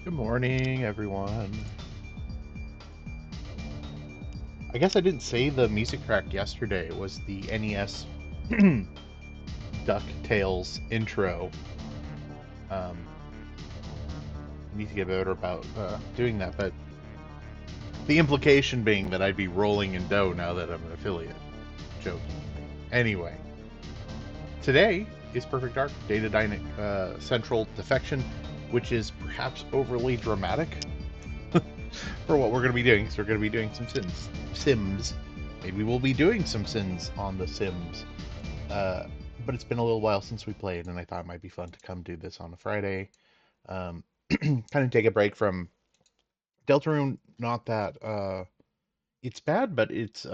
Good morning, everyone. I guess I didn't say the music track yesterday. It was the NES DuckTales intro. Um, I need to get better about doing that, but the implication being that I'd be rolling in dough now that I'm an affiliate. Joking. Anyway, today is Perfect Dark Data Dynamic Central Defection, which is perhaps overly dramatic for what we're going to be doing. So we're going to be doing some Sims. Maybe we'll be doing some Sims on the Sims. But it's been a little while since we played, and I thought it might be fun to come do this on a Friday. Kind of take a break from Deltarune. Not that it's bad, but it's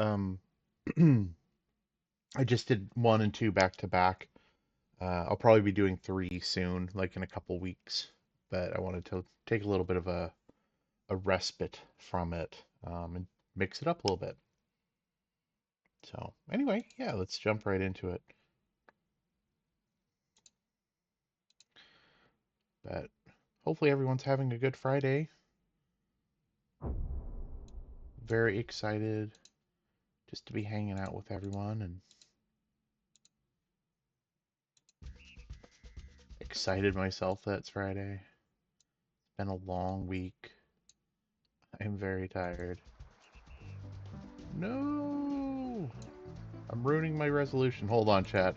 I just did 1 and 2 back to back. I'll probably be doing 3 soon, like in a couple weeks. But I wanted to take a little bit of a respite from it and mix it up a little bit. So anyway, yeah, let's jump right into it. But hopefully everyone's having a good Friday. Very excited just to be hanging out with everyone and excited myself that it's Friday. It's been a long week. I'm very tired. No! I'm ruining my resolution. Hold on, chat.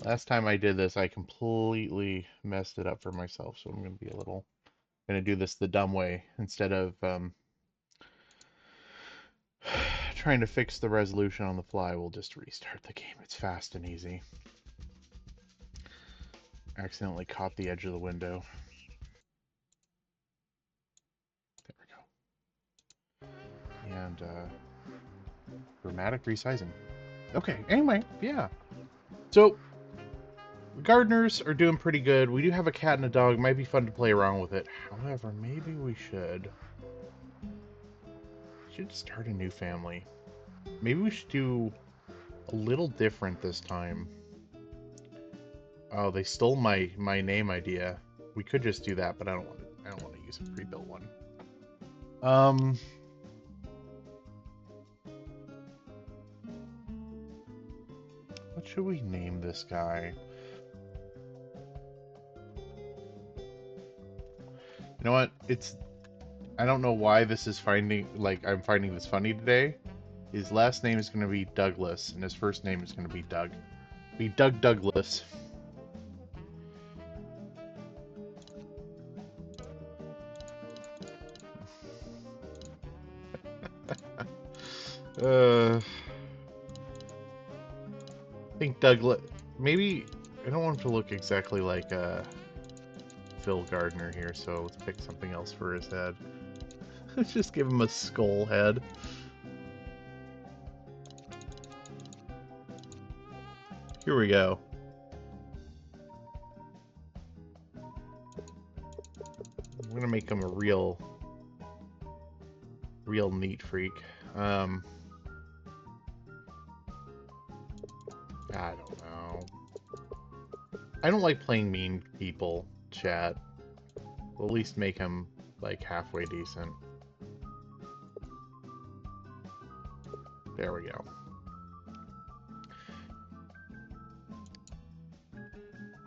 Last time I did this, I completely messed it up for myself, so I'm gonna do this the dumb way instead of trying to fix the resolution on the fly. We'll just restart the game. It's fast and easy. Accidentally caught the edge of the window. There we go. And dramatic resizing. Okay, anyway, yeah. So, the gardeners are doing pretty good. We do have a cat and a dog. It might be fun to play around with it. However, maybe we should start a new family. Maybe we should do a little different this time. Oh, they stole my name idea. We could just do that, but I don't want to use a pre-built one. What should we name this guy? You know what? I don't know why this is I'm finding this funny today. His last name is going to be Douglas, and his first name is going to be Doug. Be Doug Douglas. I think Douglas. Maybe I don't want him to look exactly like Phil Gardner here, so let's pick something else for his head. Let's just give him a skull head. Here we go. I'm gonna make him a real neat freak. I don't know. I don't like playing mean people, chat. We'll at least make him like halfway decent. There we go.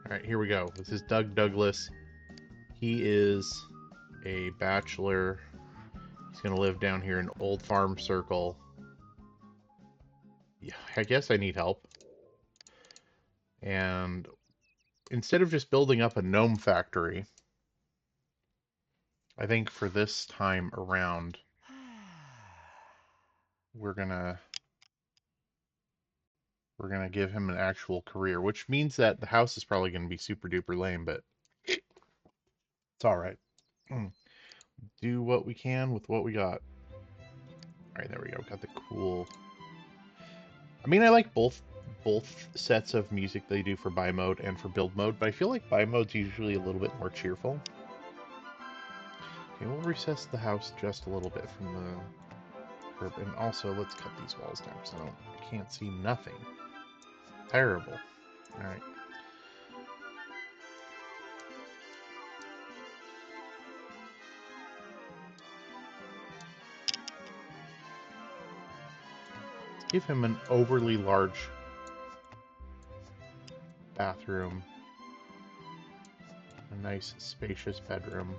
Alright, here we go. This is Doug Douglas. He is a bachelor. He's gonna live down here in Old Farm Circle. Yeah, I guess I need help. And instead of just building up a gnome factory, I think for this time around, we're gonna give him an actual career, which means that the house is probably gonna be super duper lame, but it's all right. Do what we can with what we got. All right, there we go. Got the cool. I mean, I like both sets of music they do for buy mode and for build mode, but I feel like buy mode's usually a little bit more cheerful. Okay, we'll recess the house just a little bit from the curb, and also let's cut these walls down because I can't see nothing. Terrible. All right. Give him an overly large bathroom. A nice, spacious bedroom.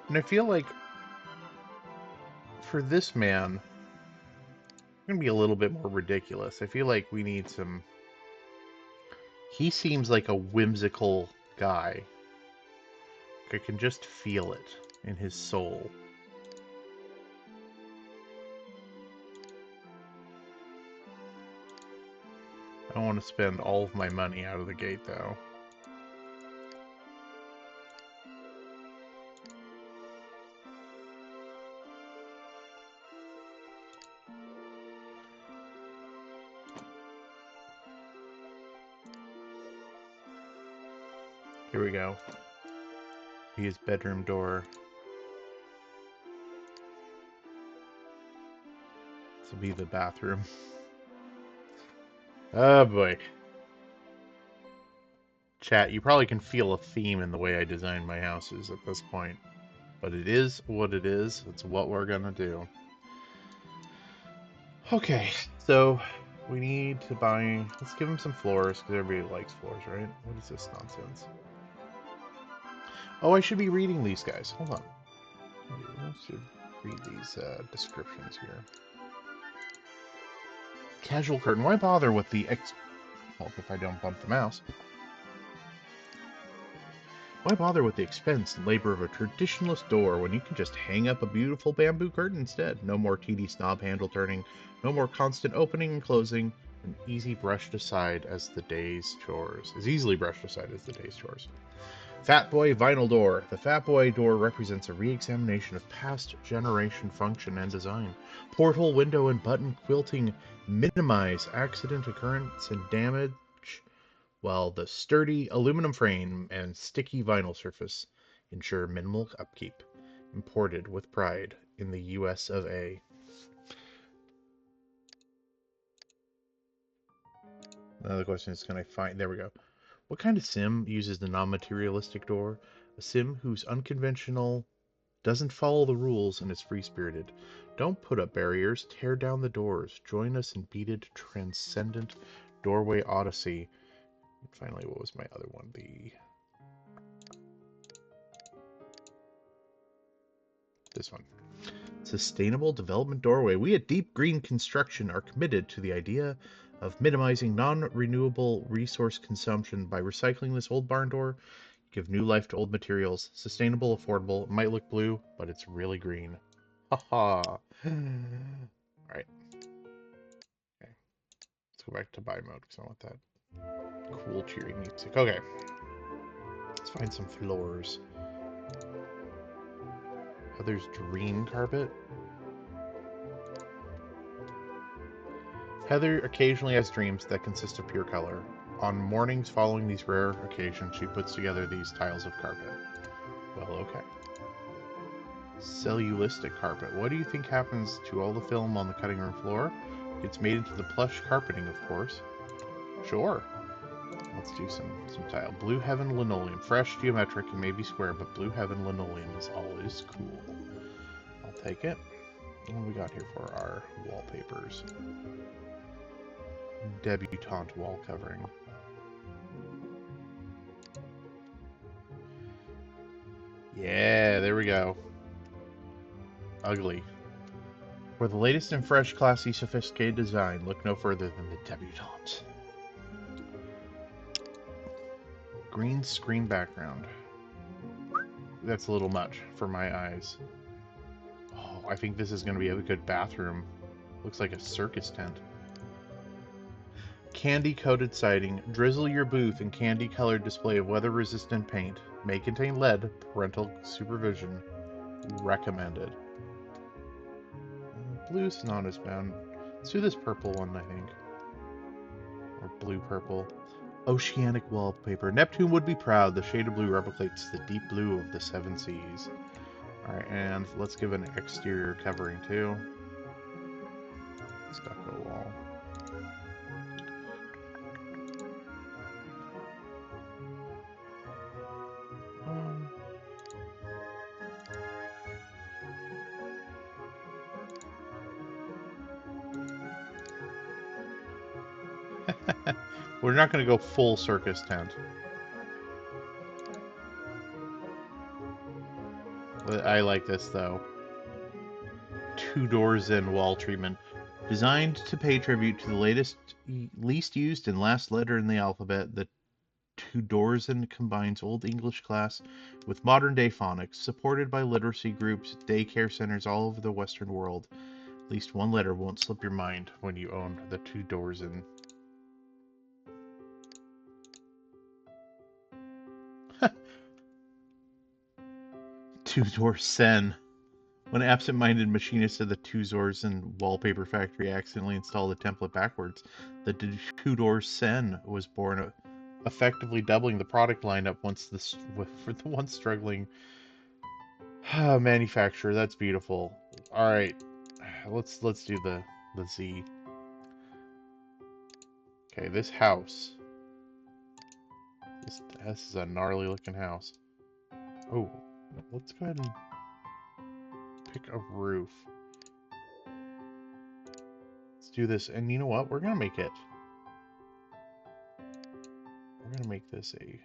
And I feel like for this man, I'm going to be a little bit more ridiculous. I feel like we need some... He seems like a whimsical guy. I can just feel it in his soul. I don't want to spend all of my money out of the gate, though. Here we go. His bedroom door. This will be the bathroom. Oh boy. Chat, you probably can feel a theme in the way I designed my houses at this point. But it is what it is. It's what we're gonna do. Okay, so we need to buy... Let's give him some floors, because everybody likes floors, right? What is this nonsense? Oh, I should be reading these guys. Hold on. I should read these descriptions here. Casual curtain. Why bother with the well, if I don't bump the mouse. Why bother with the expense and labor of a traditionalist door when you can just hang up a beautiful bamboo curtain instead? No more tedious knob handle turning, no more constant opening and closing, and easily brushed aside as the day's chores. Fat Boy Vinyl Door. The Fat Boy door represents a re-examination of past generation function and design. Porthole, window, and button quilting minimize accident occurrence and damage, while the sturdy aluminum frame and sticky vinyl surface ensure minimal upkeep. Imported with pride in the US of A. Another question is, can I find... There we go. What kind of sim uses the non-materialistic door? A sim whose unconventional doesn't follow the rules and is free-spirited. Don't put up barriers, tear down the doors. Join us in beaded, transcendent doorway odyssey. And finally, what was my other one? This one. Sustainable Development Doorway. We at Deep Green Construction are committed to the idea of minimizing non-renewable resource consumption by recycling this old barn door. Give new life to old materials. Sustainable, affordable. It might look blue, but it's really green. Haha. Alright. Okay. Let's go back to buy mode because I want that cool, cheery music. Okay. Let's find some floors. Heather's dream carpet. Heather occasionally has dreams that consist of pure color. On mornings following these rare occasions, she puts together these tiles of carpet. Well, okay. Cellulistic carpet. What do you think happens to all the film on the cutting room floor? It's made into the plush carpeting, of course. Sure. Let's do some tile. Blue Heaven linoleum. Fresh, geometric, and maybe square, but Blue Heaven linoleum is always cool. I'll take it. What do we got here for our wallpapers? Debutante wall covering. Yeah, there we go. Ugly. For the latest and fresh, classy, sophisticated design, look no further than the Debutante. Green screen background. That's a little much for my eyes. Oh, I think this is going to be a good bathroom. Looks like a circus tent. Candy-coated siding. Drizzle your booth in candy-colored display of weather-resistant paint. May contain lead. Parental supervision recommended. Blue's not as bad. Let's do this purple one, I think. Or blue-purple. Oceanic wallpaper. Neptune would be proud. The shade of blue replicates the deep blue of the seven seas. Alright, and let's give an exterior covering too. Stucco wall. We're not going to go full circus tent. I like this, though. 2 doors in wall treatment. Designed to pay tribute to the least used and last letter in the alphabet, the 2 doors in combines Old English class with modern-day phonics, supported by literacy groups, daycare centers all over the Western world. At least one letter won't slip your mind when you own the 2 doors in. 2-door sen. When an absent-minded machinist at the 2 doors in wallpaper factory accidentally installed a template backwards, the 2 doors sen was born, effectively doubling the product lineup for the once struggling manufacturer. That's beautiful. All right, let's do the Z. Okay, this house. This is a gnarly looking house. Oh, let's go ahead and pick a roof. Let's do this, and you know what? We're gonna make it. We're gonna make this a.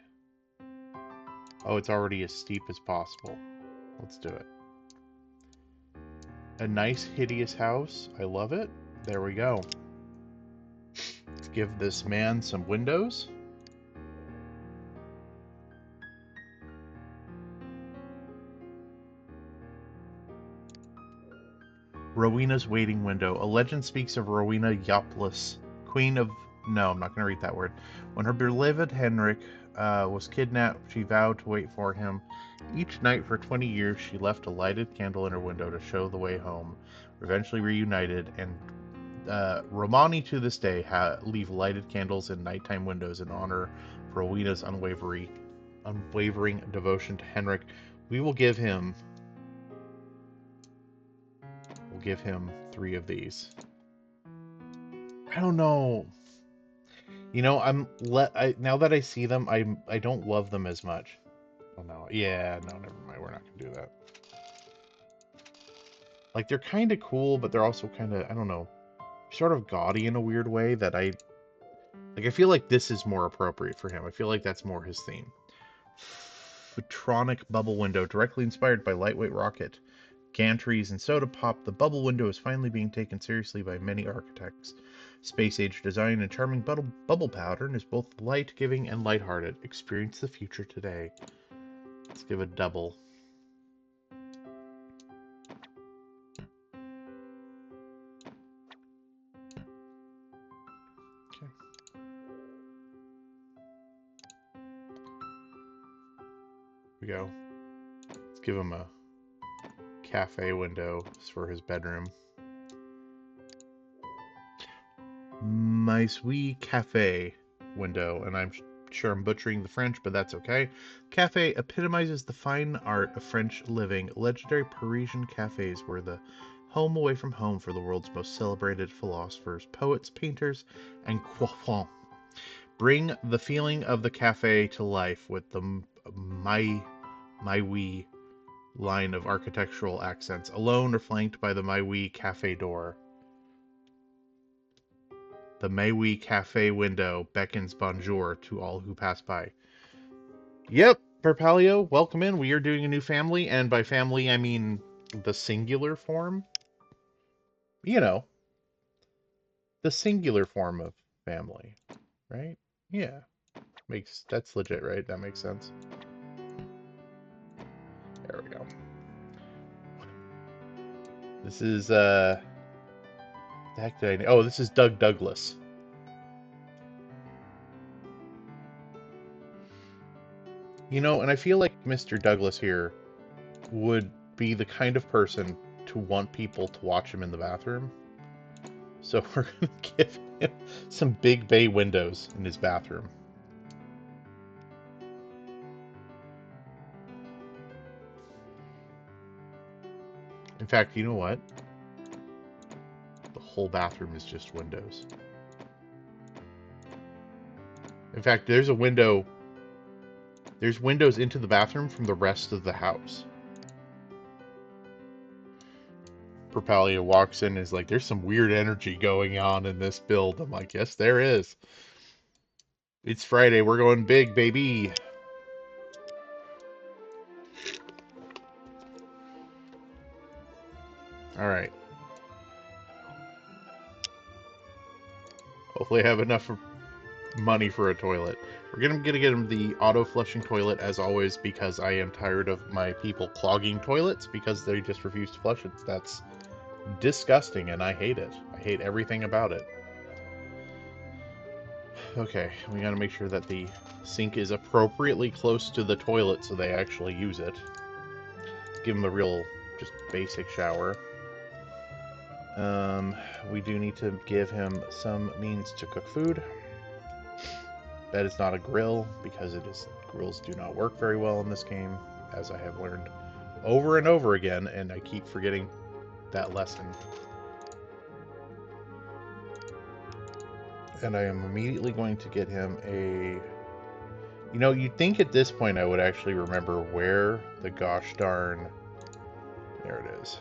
Oh, it's already as steep as possible. Let's do it. A nice, hideous house. I love it. There we go. Let's give this man some windows. Rowena's waiting window. A legend speaks of Rowena Yopless, queen of... No, I'm not going to read that word. When her beloved Henrik was kidnapped, she vowed to wait for him. Each night for 20 years, she left a lighted candle in her window to show the way home. Eventually reunited, and Romani to this day leave lighted candles in nighttime windows in honor of Rowena's unwavering devotion to Henrik. We will give him... We'll give him 3 of these. I don't know. You know, now that I see them, I don't love them as much. Oh no, yeah, no, never mind. We're not gonna do that. Like, they're kind of cool, but they're also kind of, I don't know, sort of gaudy in a weird way that I feel like this is more appropriate for him. I feel like that's more his theme. Futronic bubble window, directly inspired by lightweight rocket. Gantries and soda pop, the bubble window is finally being taken seriously by many architects. Space-age design and charming bubble pattern is both light-giving and lighthearted. Experience the future today. Let's give a double. Okay. Here we go. Let's give him a cafe window for his bedroom. My sweet cafe window, and I'm sure I'm butchering the French, but that's okay. Cafe epitomizes the fine art of French living. Legendary Parisian cafes were the home away from home for the world's most celebrated philosophers, poets, painters, and coiffeurs. Bring the feeling of the cafe to life with the My Wee line of architectural accents, alone or flanked by the My Wee cafe door. The My Wee cafe window beckons bonjour to all who pass by. Yep, Perpalio, welcome in. We are doing a new family, and by family I mean the singular form. You know, the singular form of family, right? Yeah, that's legit, right? That makes sense. There we go. This is the heck did I know? Oh, this is Doug Douglas. You know, and I feel like Mr. Douglas here would be the kind of person to want people to watch him in the bathroom. So we're going to give him some big bay windows in his bathroom. In fact, you know what? The whole bathroom is just windows. In fact, there's a window. There's windows into the bathroom from the rest of the house. Perpalia walks in and is like, there's some weird energy going on in this build. I'm like, yes, there is. It's Friday. We're going big, baby. All right. Hopefully I have enough money for a toilet. We're gonna get him the auto-flushing toilet as always because I am tired of my people clogging toilets because they just refuse to flush it. That's disgusting and I hate it. I hate everything about it. Okay, we gotta make sure that the sink is appropriately close to the toilet so they actually use it. Give them a real, just basic shower. We do need to give him some means to cook food. That is not a grill, because grills do not work very well in this game, as I have learned over and over again, and I keep forgetting that lesson. And I am immediately going to get him a... You know, you'd think at this point I would actually remember where the gosh darn... There it is.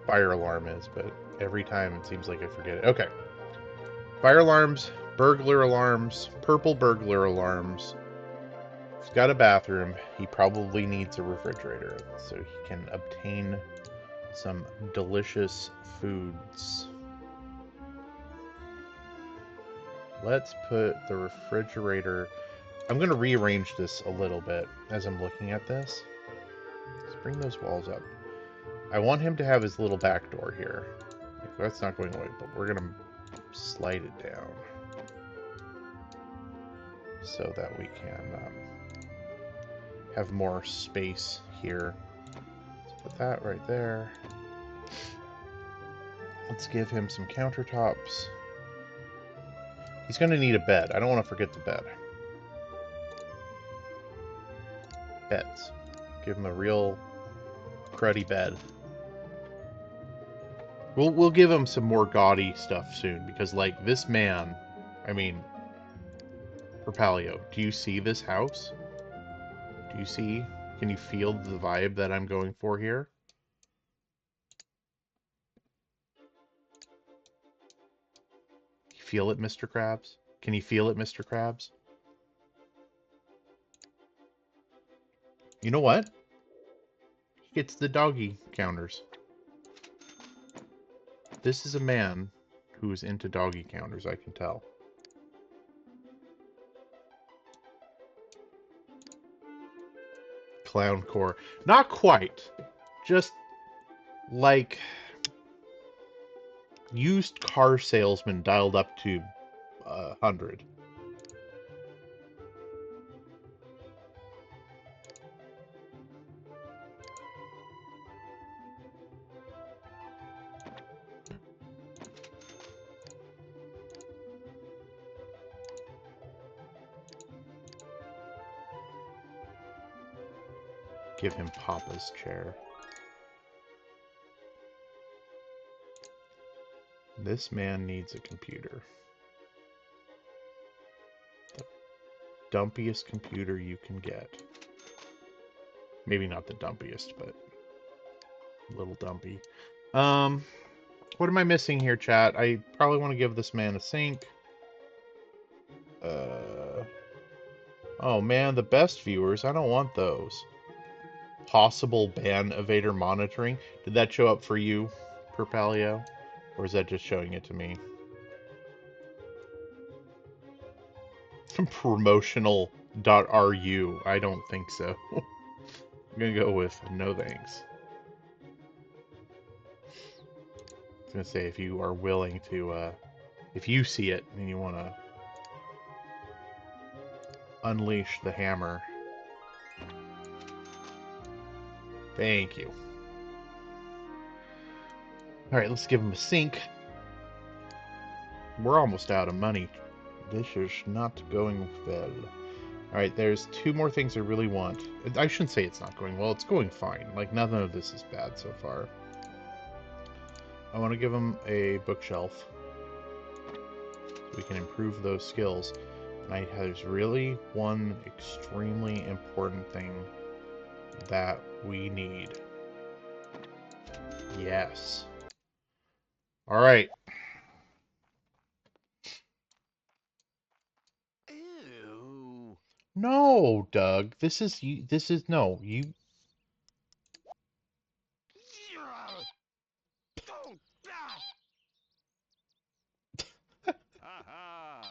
Fire alarm is, but every time it seems like I forget it. Okay. Fire alarms, burglar alarms, purple burglar alarms. He's got a bathroom. He probably needs a refrigerator so he can obtain some delicious foods. Let's put the refrigerator... I'm going to rearrange this a little bit as I'm looking at this. Let's bring those walls up. I want him to have his little back door here. That's not going away, but we're going to slide it down so that we can have more space here. Let's put that right there. Let's give him some countertops. He's going to need a bed. I don't want to forget the bed. Beds. Give him a real cruddy bed. We'll give him some more gaudy stuff soon, because, like, this man, I mean, Perpalio, do you see this house? Do you see? Can you feel the vibe that I'm going for here? You feel it, Mr. Krabs? Can you feel it, Mr. Krabs? You know what? He gets the doggy counters. This is a man who is into doggy counters, I can tell. Clown core. Not quite. Just like used car salesman dialed up to 100. Give him Papa's chair. This man needs a computer. The dumpiest computer you can get. Maybe not the dumpiest, but a little dumpy. What am I missing here, chat? I probably want to give this man a sink. Oh man, the best viewers. I don't want those. Possible ban evader monitoring. Did that show up for you, Perpalio? Or is that just showing it to me? Promotional.ru. I don't think so. I'm gonna go with no thanks. I was gonna say, if you are willing to, if you see it and you want to unleash the hammer. Thank you. Alright, let's give him a sink. We're almost out of money. This is not going well. Alright, there's two more things I really want. I shouldn't say it's not going well. It's going fine. Like, none of this is bad so far. I want to give him a bookshelf. So we can improve those skills. And there's really one extremely important thing that we need. Yes. All right. Ew. No, Doug. This is you. This is no. You. Aha.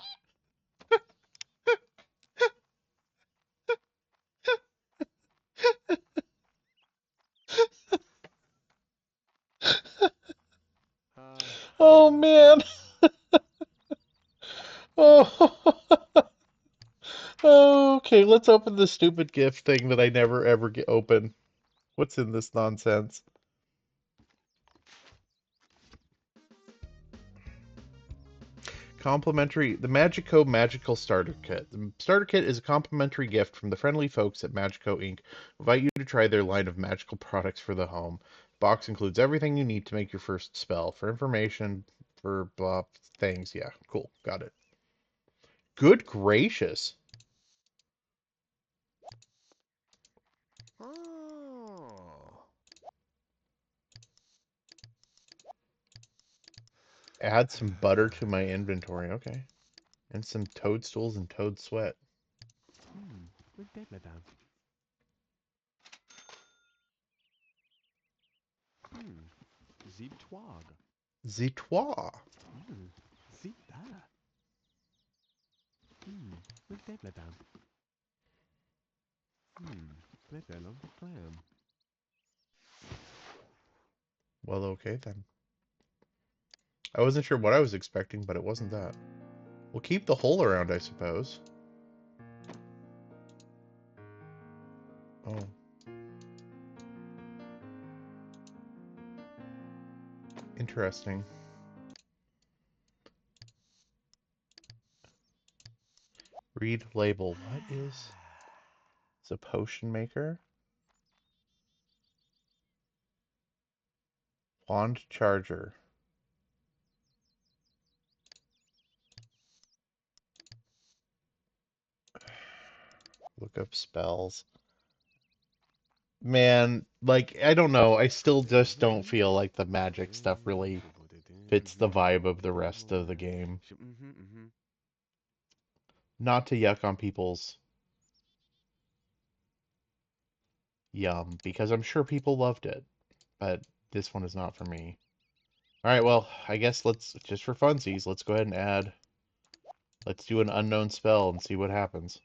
Oh man. Oh. Okay. Let's open the stupid gift thing that I never ever get open. What's in this nonsense? Complimentary, the Magico Magical Starter Kit. The starter kit is a complimentary gift from the friendly folks at Magico Inc. We invite you to try their line of magical products for the home. The box includes everything you need to make your first spell. For information, for blah things. Yeah, cool. Got it. Good gracious. Oh. Add some butter to my inventory. Okay. And some toadstools and toad sweat. Look that, madame. Zip twag. Zitois. Zip that. Look that, madame. Let that on the clam. Well, okay then. I wasn't sure what I was expecting, but it wasn't that. We'll keep the hole around, I suppose. Oh. Interesting. Read label. What is... It's a potion maker? Wand charger. Look up spells. Man, like, I don't know. I still just don't feel like the magic stuff really fits the vibe of the rest of the game. Not to yuck on people's yum, because I'm sure people loved it, but this one is not for me. Alright, well, I guess let's, just for funsies, let's go ahead and add, let's do an unknown spell and see what happens.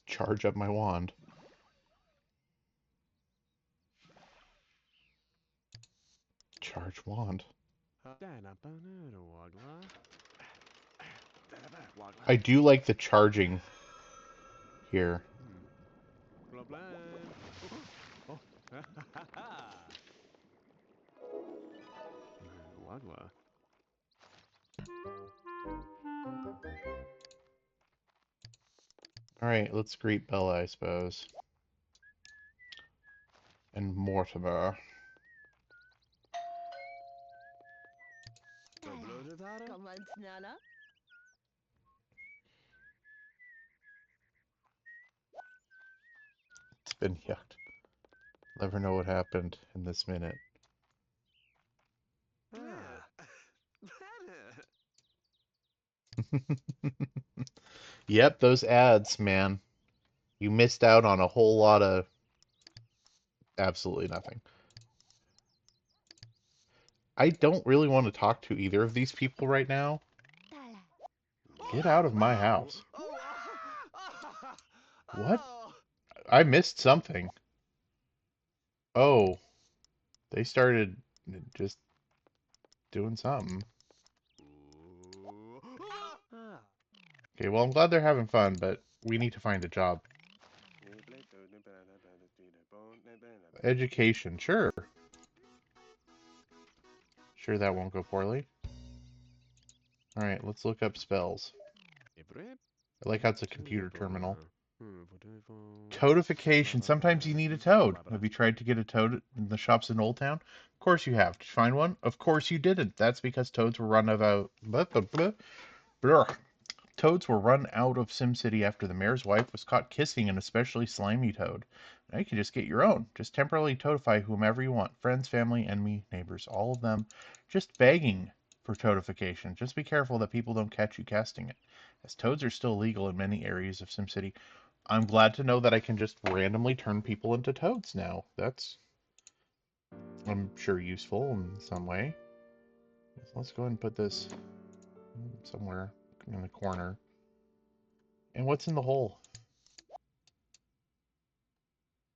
Charge up my wand. Charge wand. I do like the charging here. Alright, let's greet Bella, I suppose. And Mortimer. It's been yucked. Never know what happened in this minute. Yep, those ads, man. You missed out on a whole lot of absolutely nothing. I don't really want to talk to either of these people right now. Get out of my house. What? I missed something. Oh, they started just doing something. Okay, well, I'm glad they're having fun, but we need to find a job. Education, sure. Sure that won't go poorly. Alright, let's look up spells. I like how it's a computer terminal. Toadification. Sometimes you need a toad. Have you tried to get a toad in the shops in Old Town? Of course you have. Did you find one? Of course you didn't. That's because toads were run out. Blah, blah, blah. toads were run out of SimCity after the mayor's wife was caught kissing an especially slimy toad. Now you can just get your own. Just temporarily toadify whomever you want. Friends, family, enemy, neighbors, all of them. Just begging for toadification. Just be careful that people don't catch you casting it, as toads are still legal in many areas of SimCity. I'm glad to know that I can just randomly turn people into toads now. That's, I'm sure, useful in some way. So let's go ahead and put this somewhere in the corner. And what's in the hole?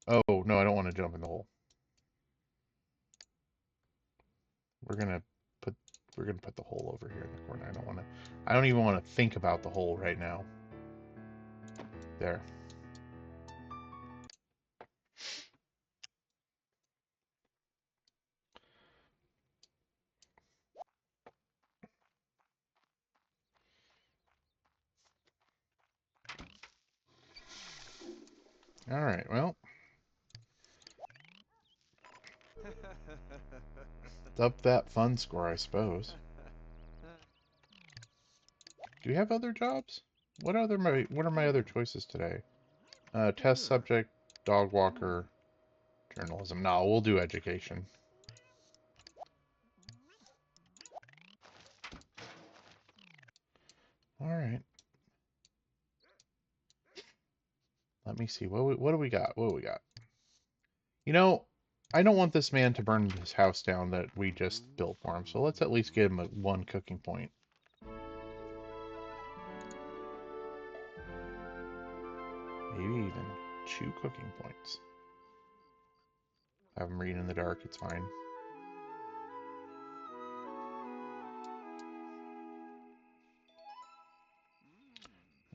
Oh, no, I don't want to jump in the hole. We're gonna put the hole over here in the corner. I don't even want to think about the hole right now. There. All right, well, up that fun score, I suppose. Do we have other jobs? What are my other choices today? Test subject, dog walker, journalism. No, we'll do education. All right. Let me see. What do we got? What do we got? You know, I don't want this man to burn his house down that we just built for him. So let's at least give him one cooking point. Maybe even 2 cooking points. Have him read in the dark. It's fine.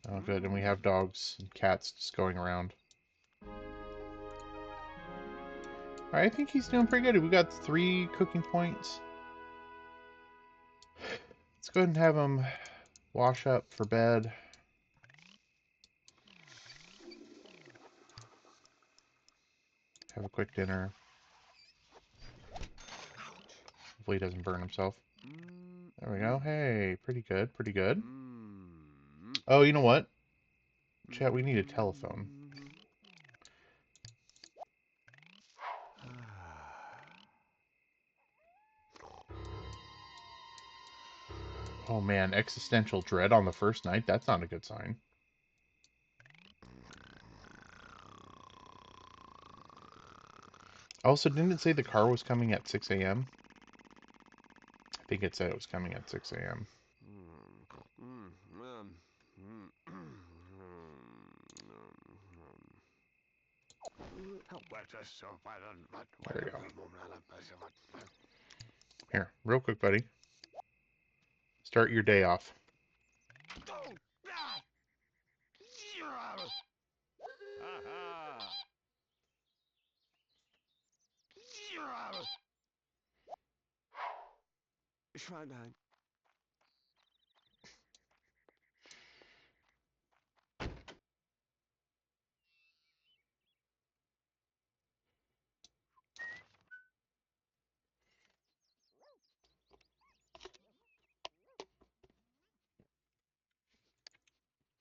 Oh, good. And we have dogs and cats just going around. Alright, I think he's doing pretty good. We got 3 cooking points. Let's go ahead and have him wash up for bed. Have a quick dinner. Hopefully he doesn't burn himself. There we go. Hey, pretty good, pretty good. Oh, you know what? Chat, we need a telephone. Oh man, existential dread on the first night? That's not a good sign. Also, didn't it say the car was coming at 6 a.m.? I think it said it was coming at 6 a.m. There we go. Here, real quick, buddy. Start your day off.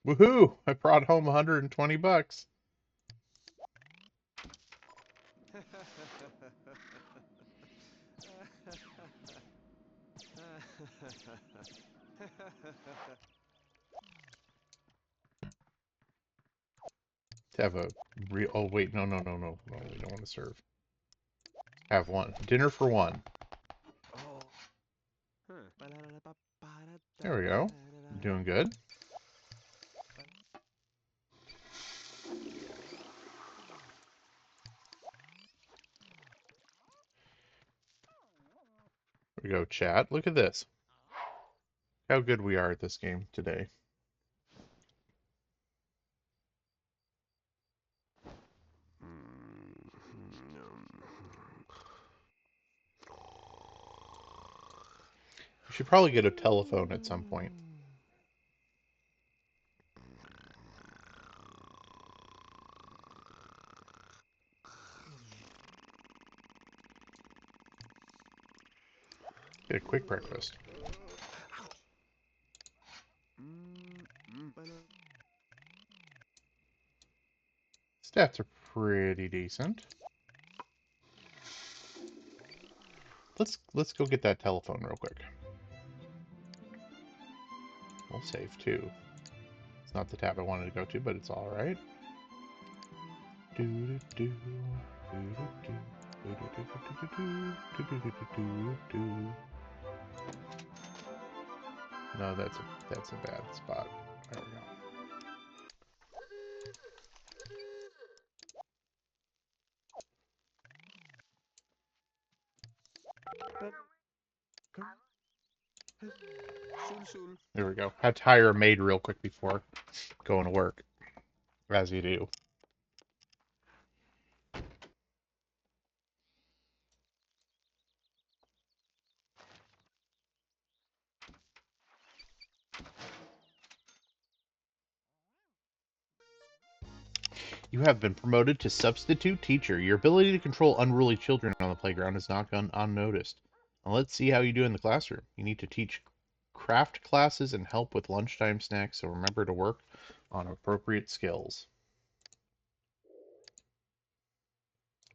Woohoo! I brought home 120 bucks. To have a real... Oh, wait. No, no, no, no. No, we don't want to serve. Have one. Dinner for one. There we go. Doing good. There we go, chat. Look at this. How good we are at this game today. We should probably get a telephone at some point. Get a quick breakfast. Stats are pretty decent. Let's go get that telephone real quick. We'll save too. It's not the tab I wanted to go to, but it's all right. No, that's a bad spot. There we go. There we go. Had to hire a maid real quick before going to work, as you do. You have been promoted to substitute teacher. Your ability to control unruly children on the playground has not gone unnoticed. Now let's see how you do in the classroom. You need to teach craft classes and help with lunchtime snacks, so remember to work on appropriate skills.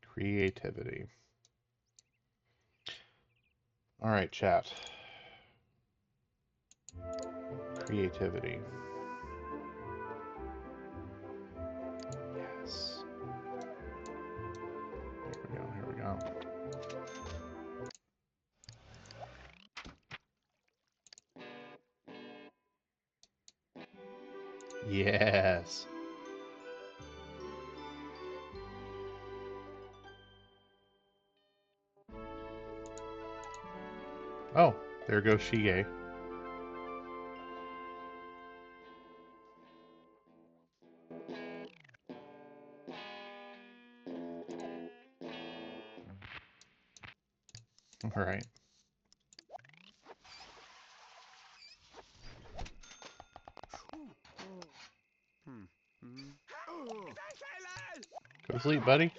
Creativity. All right, chat. Creativity. Yes. Here we go, here we go. Yes. Oh, there goes Shige. All right. Go to sleep, buddy.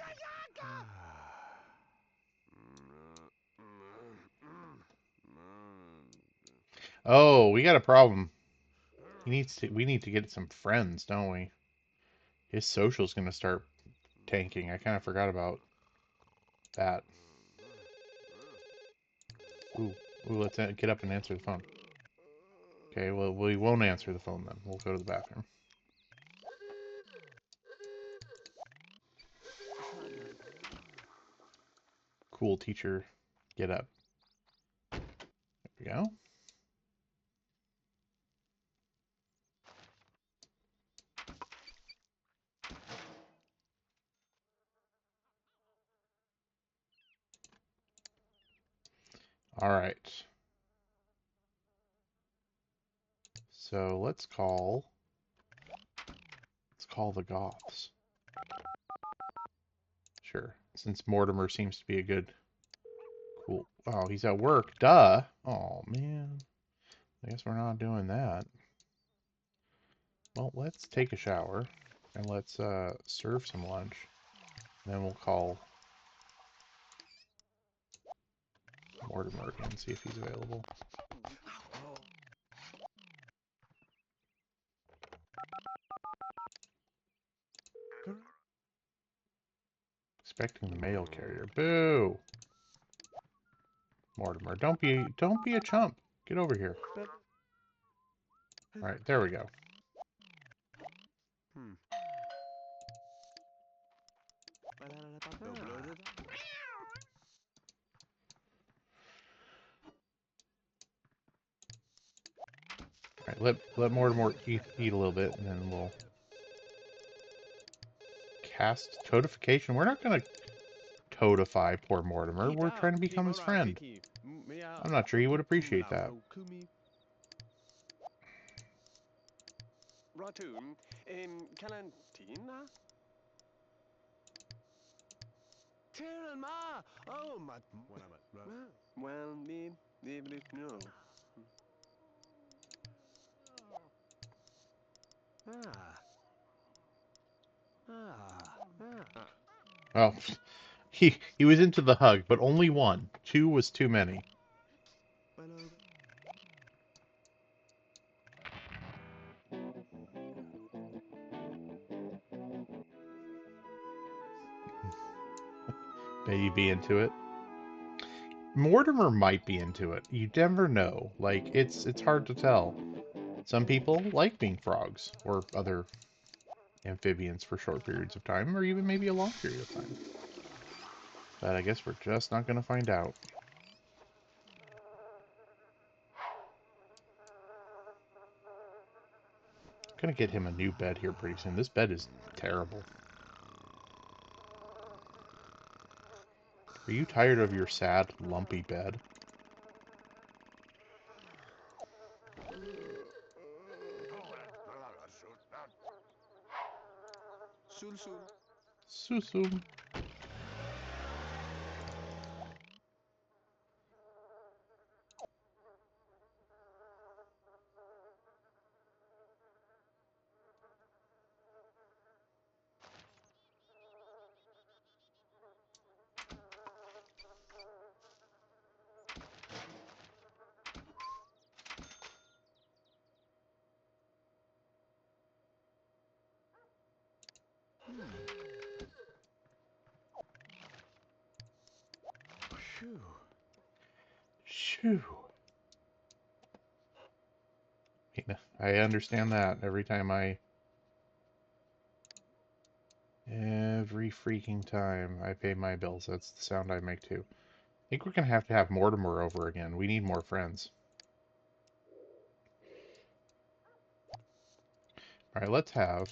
Oh, we got a problem. We need to get some friends, don't we? His social's gonna start tanking. I kind of forgot about that. Ooh, let's get up and answer the phone. Okay, well, we won't answer the phone then. We'll go to the bathroom. Cool teacher, get up. There we go. All right. So let's call the Goths. Sure, since Mortimer seems to be a good, cool. Oh, he's at work. Duh. Oh man. I guess we're not doing that. Well, let's take a shower and let's serve some lunch. And then we'll call Mortimer and see if he's available. Expecting the mail carrier. Boo! Mortimer, don't be a chump. Get over here. All right, there we go. All right, let Mortimer eat a little bit, and then we'll cast codification. We're not gonna codify poor Mortimer. We're trying to become his friend. I'm not sure he would appreciate that. Oh, he was into the hug, but only one. Two was too many. Maybe be into it. Mortimer might be into it. You never know. Like it's hard to tell. Some people like being frogs or other amphibians for short periods of time, or even maybe a long period of time. But I guess we're just not going to find out. I'm going to get him a new bed here pretty soon. This bed is terrible. Are you tired of your sad, lumpy bed? Susum. Phew. Shoo. I understand that every freaking time I pay my bills. That's the sound I make too. I think we're going to have Mortimer over again. We need more friends. Alright, let's have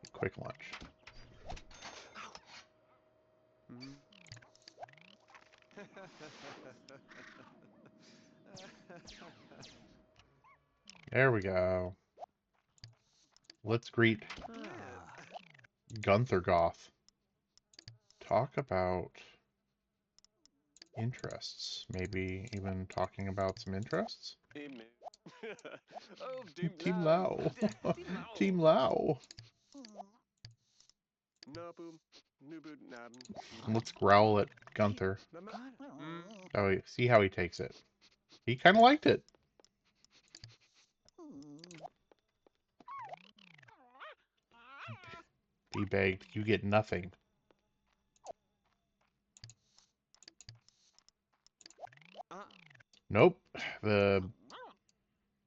a quick lunch. Mm. There we go. Let's greet Ah. Gunther Goth. Talk about interests. Maybe even talking about some interests? Oh, Team Team Lam. Lao. Team Lao. Team Lao. Naboom. Nubu Nab. Let's growl at Gunther. Mama. Mm. Oh, see how he takes it. He kind of liked it. He begged, you get nothing. Nope. The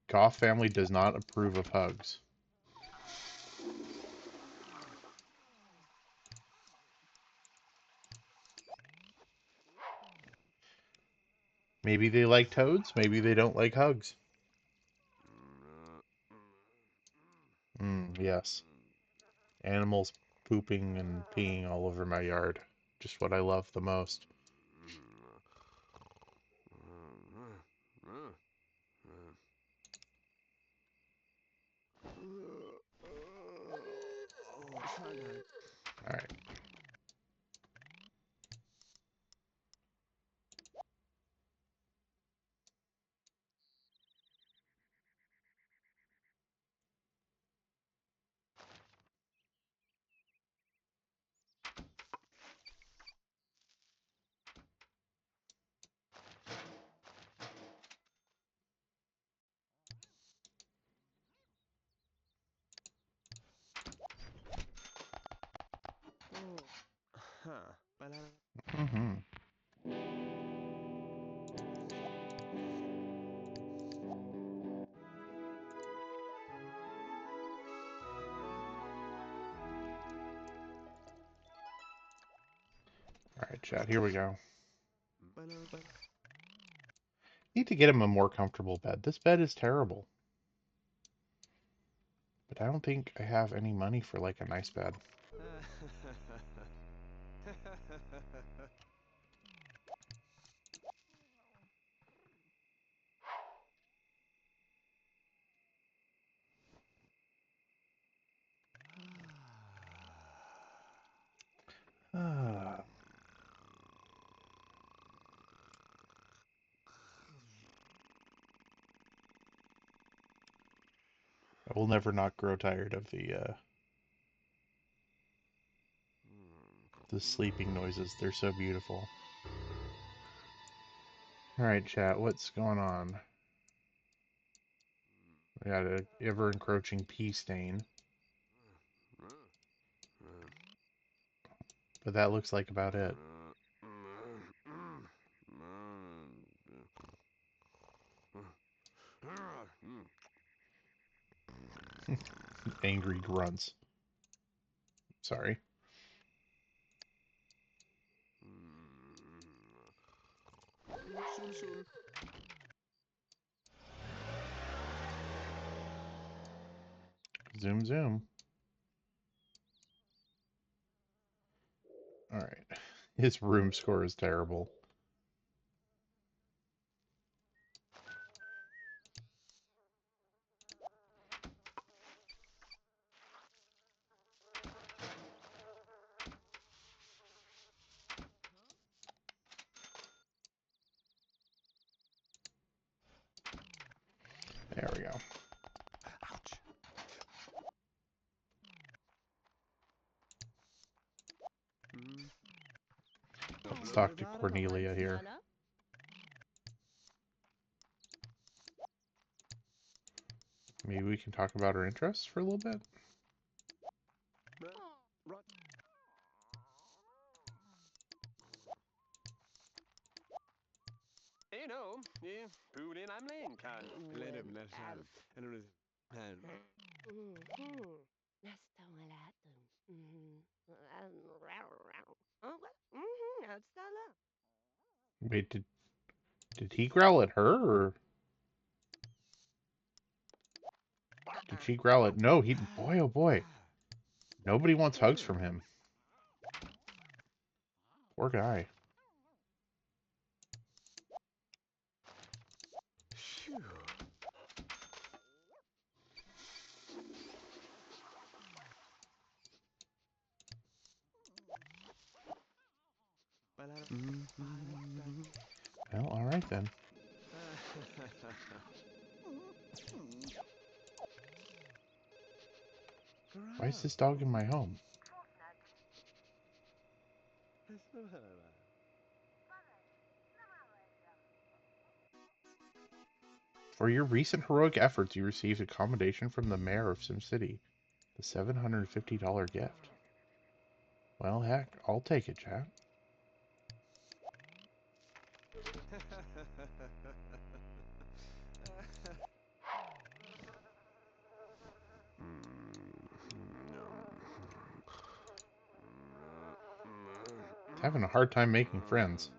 Goth family does not approve of hugs. Maybe they like toads, maybe they don't like hugs. Yes. Animals pooping and peeing all over my yard. Just what I love the most. Alright. Huh. Mm-hmm. Alright, chat, here we go. Need to get him a more comfortable bed. This bed is terrible. But I don't think I have any money for like a nice bed. Ah. I will never not grow tired of the sleeping noises. They're so beautiful. Alright, chat, what's going on? We got an ever-encroaching pea stain. But that looks like about it. angry grunts. Sorry. Soon, soon. Zoom, zoom. All right. His room score is terrible. There we go. Ouch. Let's talk to Cornelia here. Maybe we can talk about her interests for a little bit. You know, yeah, food in I'm laying can. Wait, did he growl at her, or did she growl at... No, he... Boy, oh boy. Nobody wants hugs from him. Poor guy. Phew. Well, alright then. Why is this dog in my home? For your recent heroic efforts, you received a commendation from the mayor of SimCity. The $750 gift. Well, heck, I'll take it, chat. Having a hard time making friends.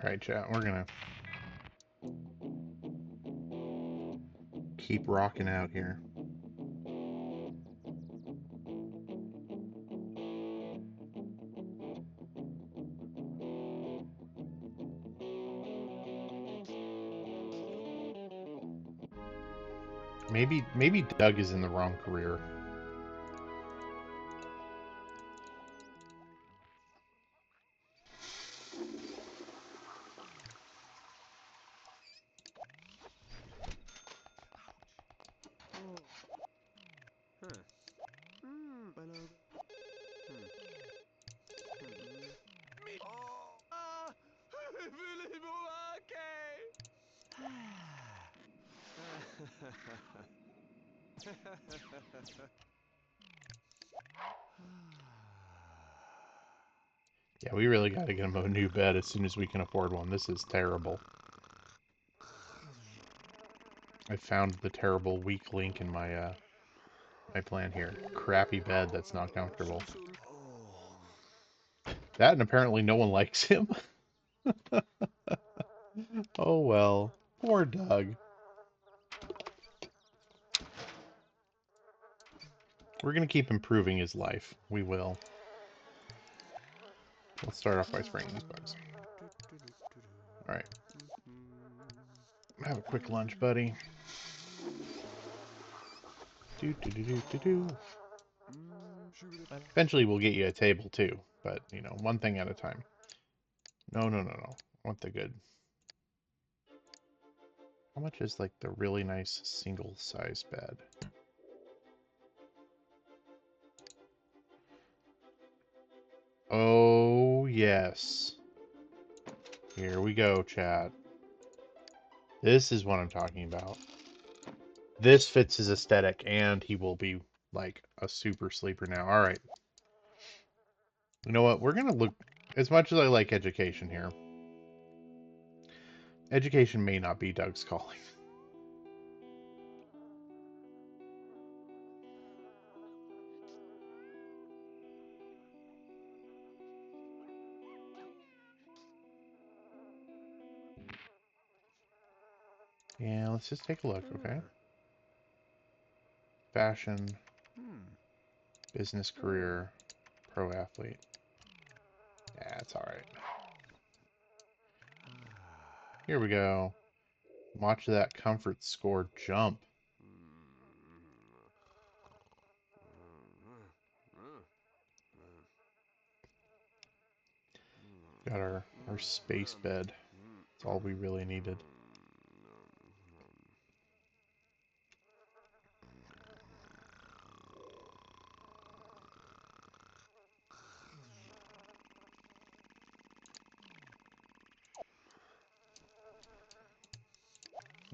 Alright, chat, we're gonna keep rocking out here. Maybe Doug is in the wrong career. Yeah, we really gotta get him a new bed as soon as we can afford one. This is terrible. I found the terrible weak link in my my plan here. Crappy bed that's not comfortable. That, and apparently no one likes him. Oh well. Poor Doug. We're gonna keep improving his life. We will. Let's start off by spraying these bugs. Alright. Have a quick lunch, buddy. Do. Eventually we'll get you a table too, but you know, one thing at a time. No. I want the good. How much is like the really nice single size bed? Oh, yes. Here we go, chat. This is what I'm talking about. This fits his aesthetic, and he will be like a super sleeper now. All right. You know what? We're going to look, as much as I like education here, education may not be Doug's calling. Yeah, let's just take a look, okay? Fashion, business career, pro athlete. Yeah, it's all right. Here we go. Watch that comfort score jump. Got our space bed. That's all we really needed.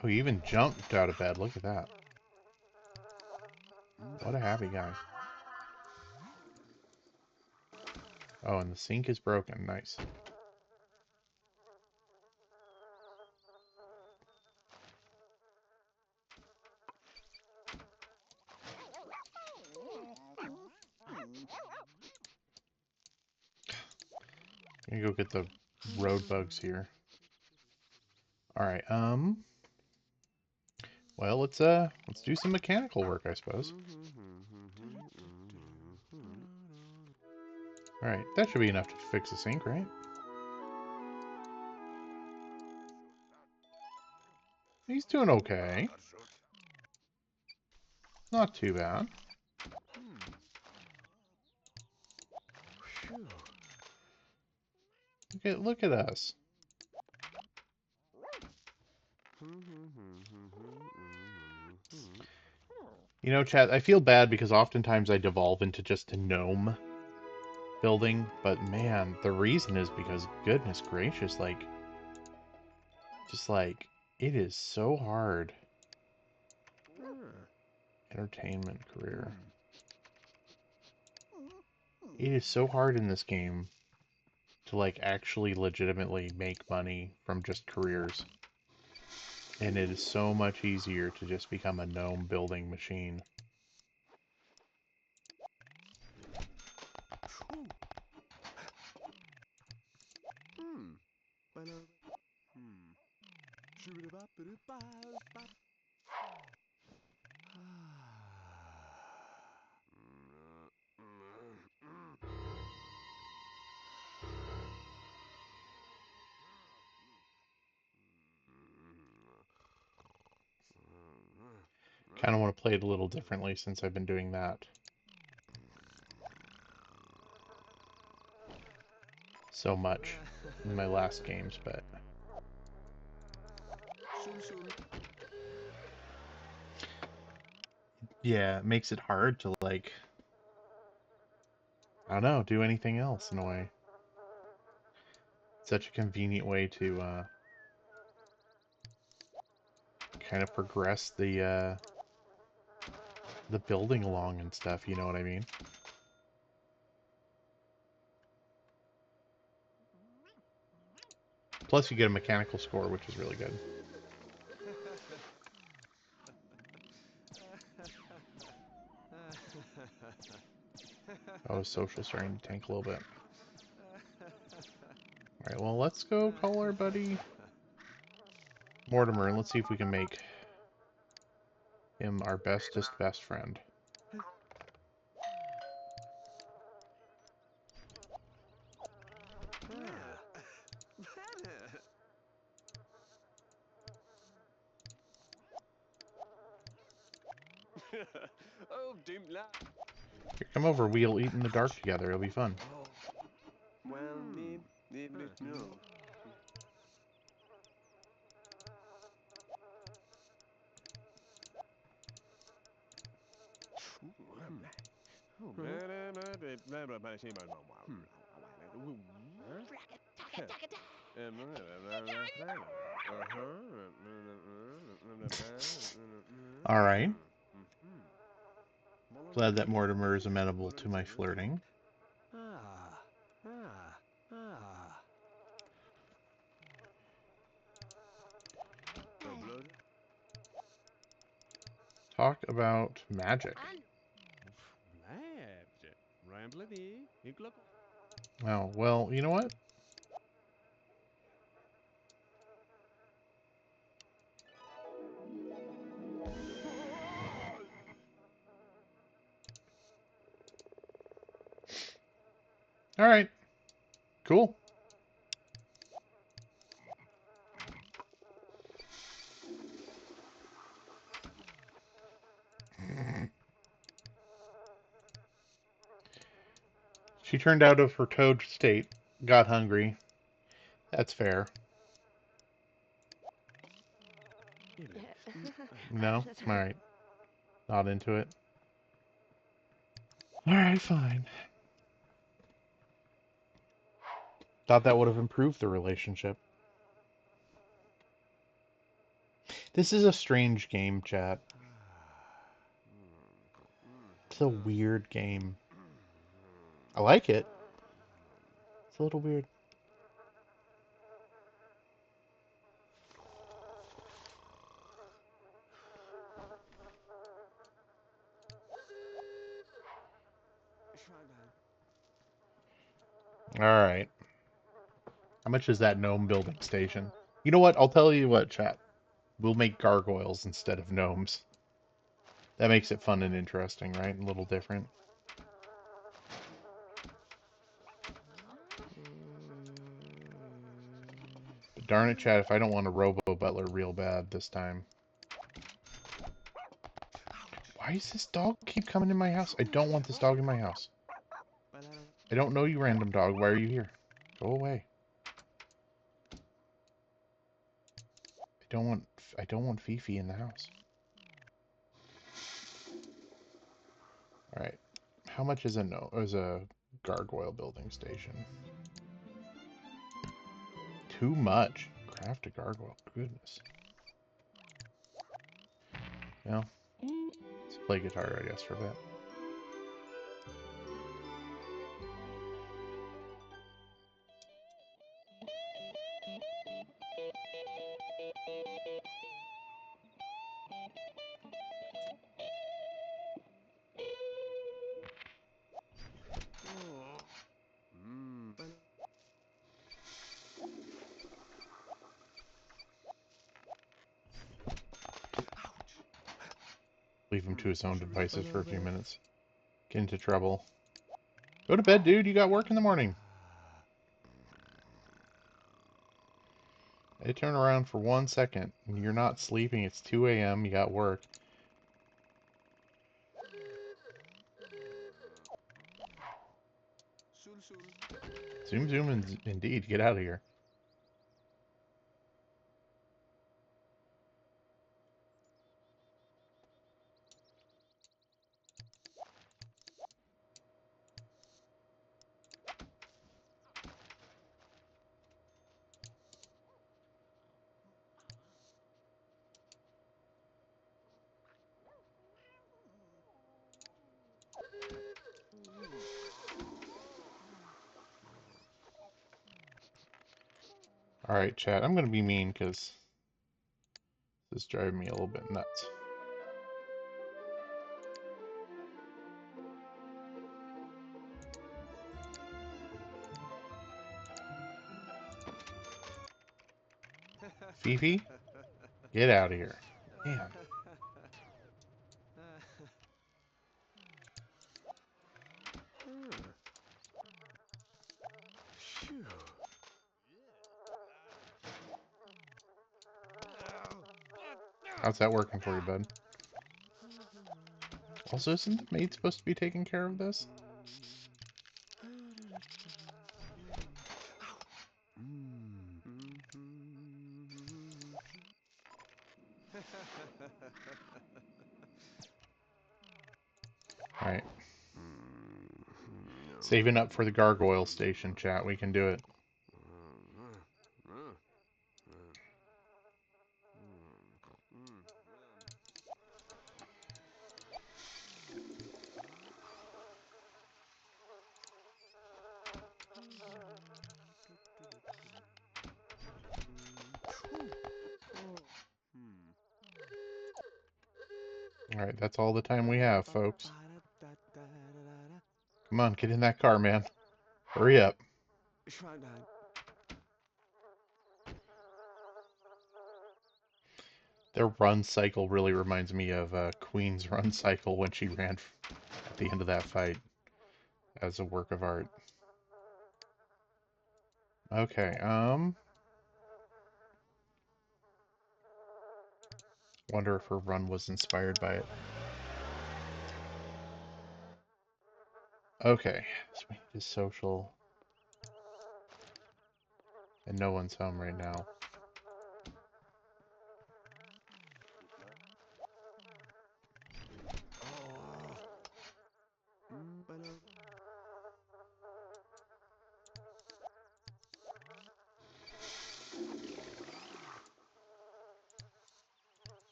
Oh, he even jumped out of bed. Look at that. What a happy guy. Oh, and the sink is broken. Nice. I'm gonna go get the road bugs here. Alright, well, let's do some mechanical work, I suppose. Alright, that should be enough to fix the sink, right? He's doing okay. Not too bad. Look at us. You know, chat, I feel bad because oftentimes I devolve into just a gnome building, but man, the reason is because, goodness gracious, like, just like, it is so hard. Entertainment career. It is so hard in this game to, like, actually legitimately make money from just careers. And it is so much easier to just become a gnome building machine. Kind of want to play it a little differently since I've been doing that so much in my last games, but yeah, it makes it hard to, like, I don't know, do anything else in a way. Such a convenient way to kind of progress the building along and stuff, you know what I mean? Plus you get a mechanical score, which is really good. Oh, social starting to tank a little bit. Alright, well, let's go call our buddy Mortimer, and let's see if we can make him our bestest best friend. Oh, doom la. Here, come over, we'll eat in the dark together, it'll be fun. Well, no. All right. Glad that Mortimer is amenable to my flirting. Talk about magic. Oh, well, you know what? All right. Cool. She turned out of her toad state, got hungry. That's fair. No? Alright. Not into it. Alright, fine. Thought that would have improved the relationship. This is a strange game, chat. It's a weird game. I like it. It's a little weird. Alright. How much is that gnome building station? You know what? I'll tell you what, chat. We'll make gargoyles instead of gnomes. That makes it fun and interesting, right? A little different. But darn it, chat, if I don't want a robo-butler real bad this time. Why does this dog keep coming in my house? I don't want this dog in my house. I don't know you, random dog. Why are you here? Go away. I don't want Fifi in the house. All right. How much is a gargoyle building station? Too much. Craft a gargoyle. Goodness. Well, let's play guitar, I guess, for a bit. Leave him to his own devices for a few minutes. Get into trouble. Go to bed, dude. You got work in the morning. I turn around for 1 second. You're not sleeping. It's 2 a.m. You got work. Zoom, zoom, and indeed. Get out of here. Alright, chat. I'm going to be mean because this is driving me a little bit nuts. Fifi, get out of here. Damn. How's that working for you, bud? Also, isn't the maid supposed to be taking care of this? Alright. Saving up for the gargoyle station, chat. We can do it. Alright, that's all the time we have, folks. Come on, get in that car, man. Hurry up. Their run cycle really reminds me of Queen's run cycle when she ran at the end of that fight as a work of art. Okay, wonder if her run was inspired by it. Okay, so we need social. And no one's home right now.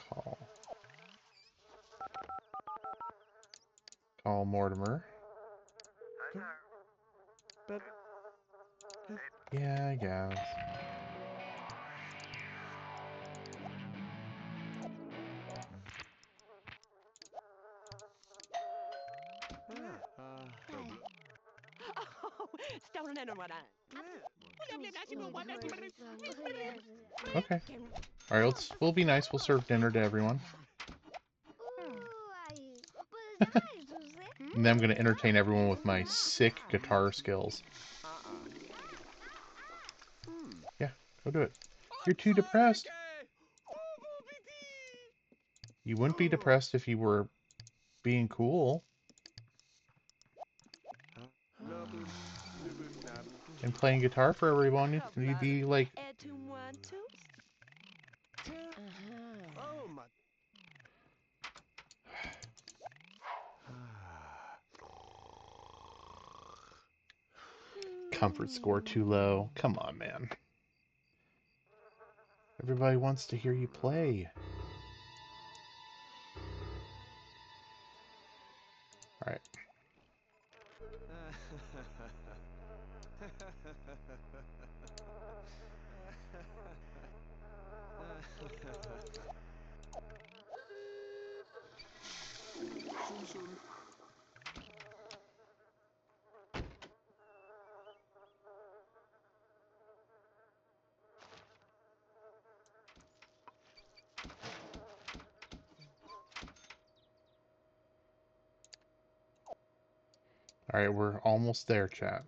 Call. Call Mortimer. Yeah, I guess. Okay. Alright, we'll be nice. We'll serve dinner to everyone. And then I'm going to entertain everyone with my sick guitar skills. Yeah, go do it. You're too depressed. You wouldn't be depressed if you were being cool and playing guitar for everyone. You'd be like... Comfort score too low. Come on, man. Everybody wants to hear you play. Alright. Alright, we're almost there, chat.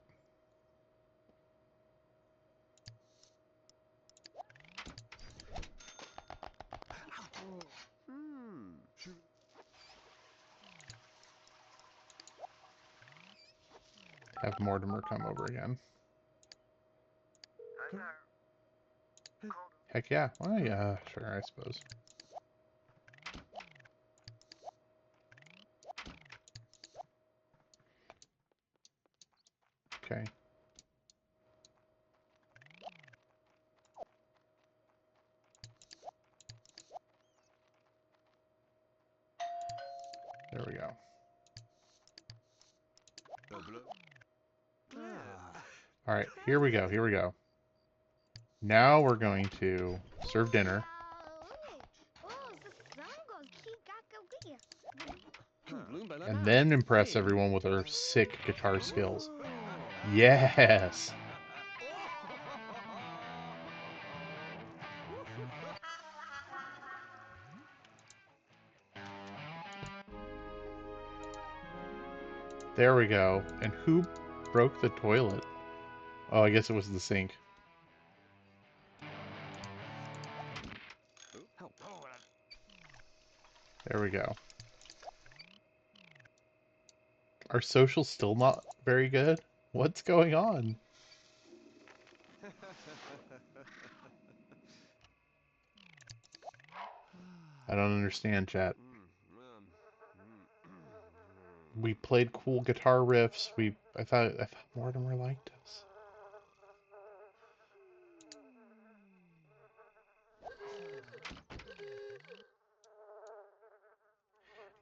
Have Mortimer come over again. Heck yeah. Well, yeah, sure, I suppose. Okay. There we go. Alright, here we go, here we go. Now we're going to serve dinner. And then impress everyone with our sick guitar skills. Yes! There we go. And who broke the toilet? Oh, I guess it was the sink. There we go. Our social's still not very good? What's going on? I don't understand, chat. We played cool guitar riffs. I thought Mortimer liked us.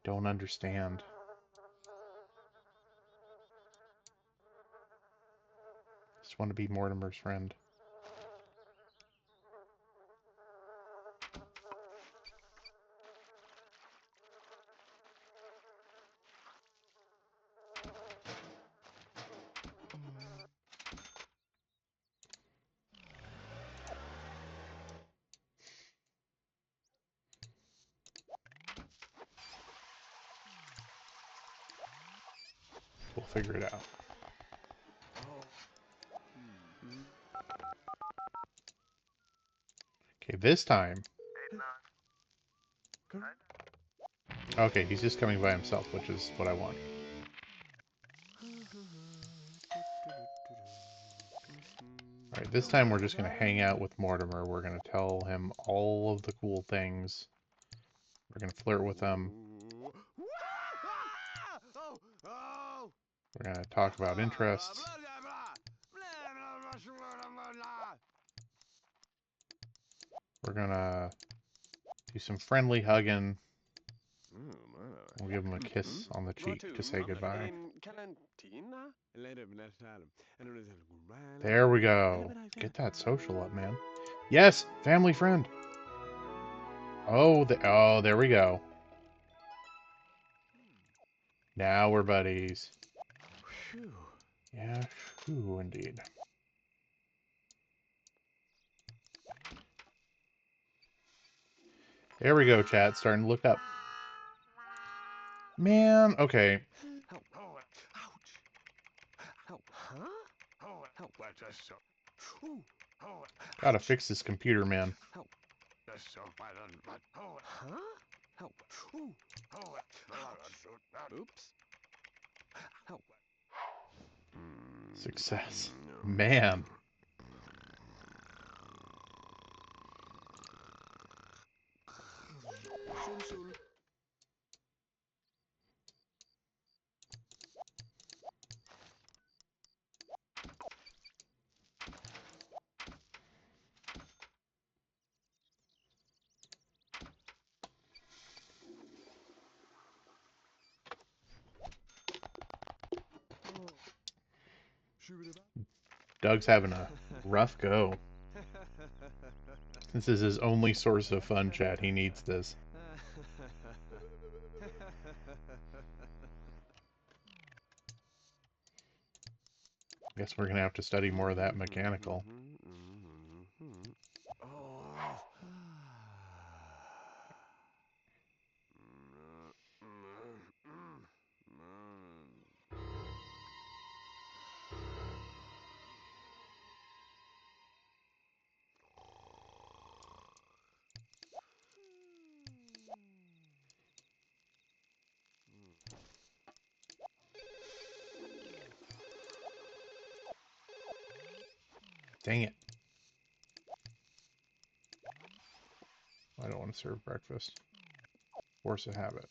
Don't understand. Just want to be Mortimer's friend. We'll figure it out. Okay, this time. Okay, he's just coming by himself, which is what I want. Alright, this time we're just going to hang out with Mortimer. We're going to tell him all of the cool things. We're going to flirt with him. We're going to talk about interests. We're going to do some friendly hugging. We'll give him a kiss on the cheek to say goodbye. There we go. Get that social up, man. Yes, family friend. Oh, there we go. Now we're buddies. Yeah, whew, indeed. There we go, chat. Starting to look up. Man, okay. Gotta fix this computer, man. Success. Man. Doug's having a rough go. This is his only source of fun, chat. He needs this. Guess we're gonna have to study more of that mechanical. Dang it. I don't want to serve breakfast. Force a habit.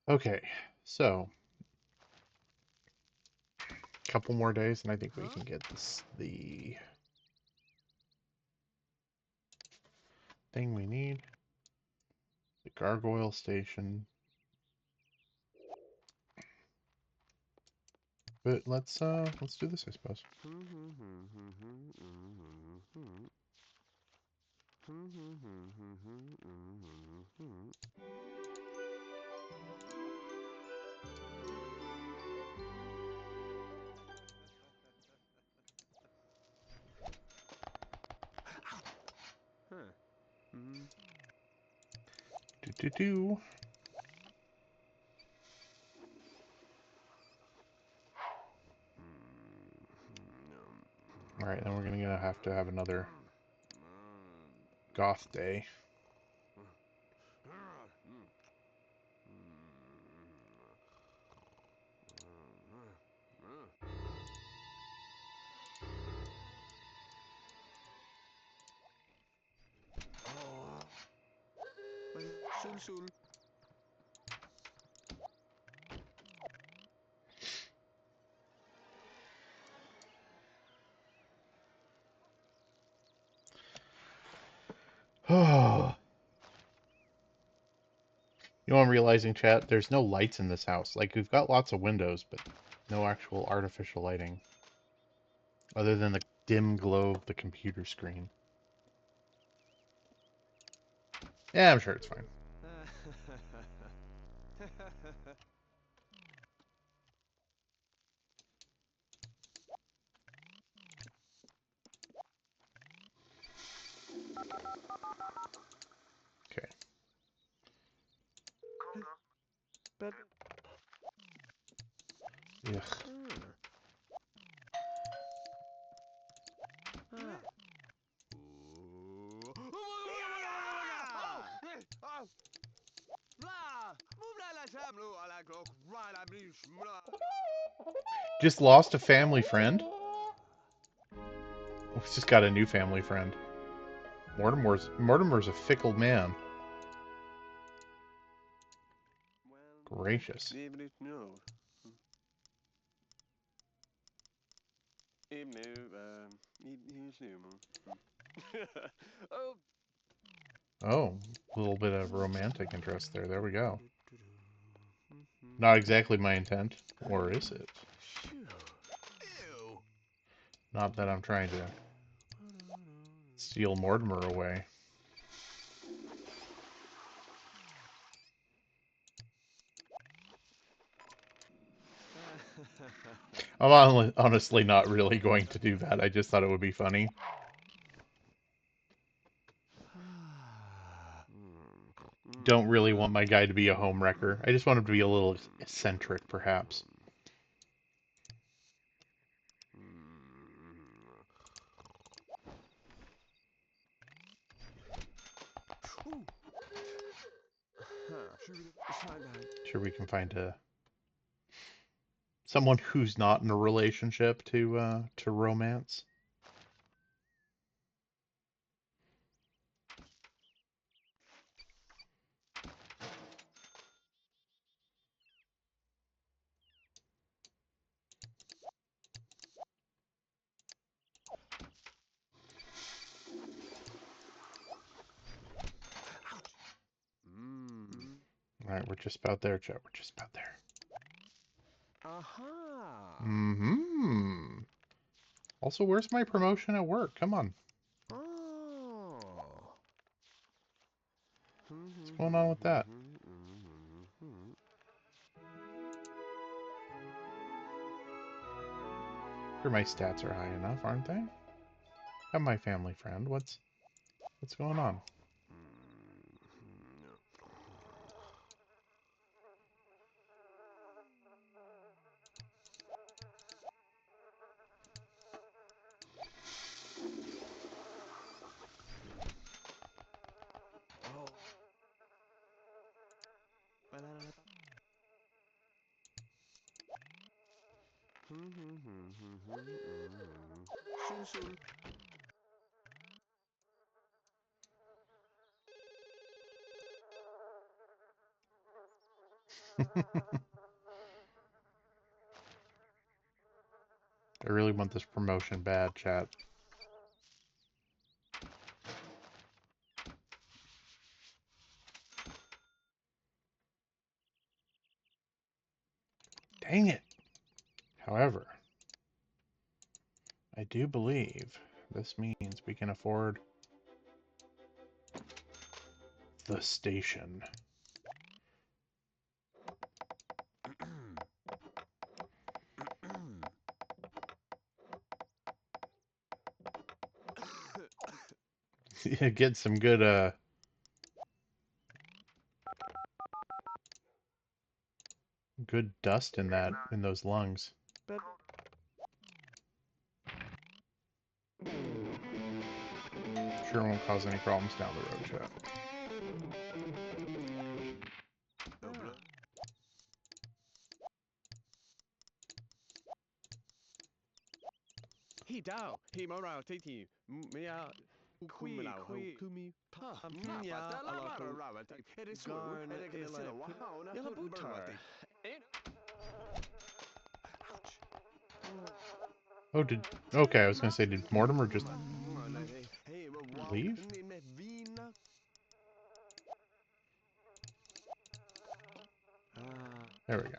Okay, so a couple more days and I think we can get the thing we need. The gargoyle station. But let's do this, I suppose. Do. Alright, then we're gonna have to have another goth day. Sul sul. Oh. You know, I'm realizing, chat, there's no lights in this house. Like, we've got lots of windows, but no actual artificial lighting. Other than the dim glow of the computer screen. Yeah, I'm sure it's fine. Okay. But Ugh. Just lost a family friend? We just got a new family friend. Mortimer's a fickle man. Gracious. Oh. Oh, a little bit of romantic interest there. There we go. Not exactly my intent. Or is it? Not that I'm trying to steal Mortimer away. I'm honestly not really going to do that. I just thought it would be funny. Don't really want my guy to be a homewrecker. I just want him to be a little eccentric, perhaps. Sure, we can find someone who's not in a relationship to romance. All right, we're just about there, Chet. We're just about there. Aha. Mm-hmm. Also, where's my promotion at work? Come on. Oh. What's going on with that? Sure, my stats are high enough, aren't they? I'm my family friend. What's going on? Sul sul. I really want this promotion bad, chat. Dang it. However, I do believe this means we can afford the station. Get some good good dust in those lungs. But Sure won't cause any problems down the road, chat. he down. He morale titi. Mea. Oh, okay, I was gonna say, did Mortimer just leave? There we go.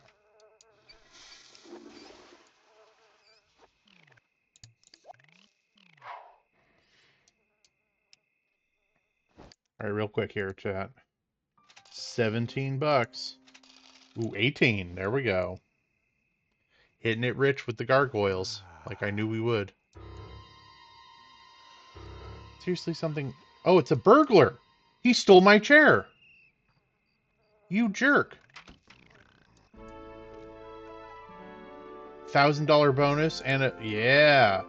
All right, real quick here, chat. 17 bucks. Ooh, 18. There we go. Hitting it rich with the gargoyles, like I knew we would. Seriously, something... Oh, it's a burglar! He stole my chair! You jerk! $1,000 bonus and a... Yeah!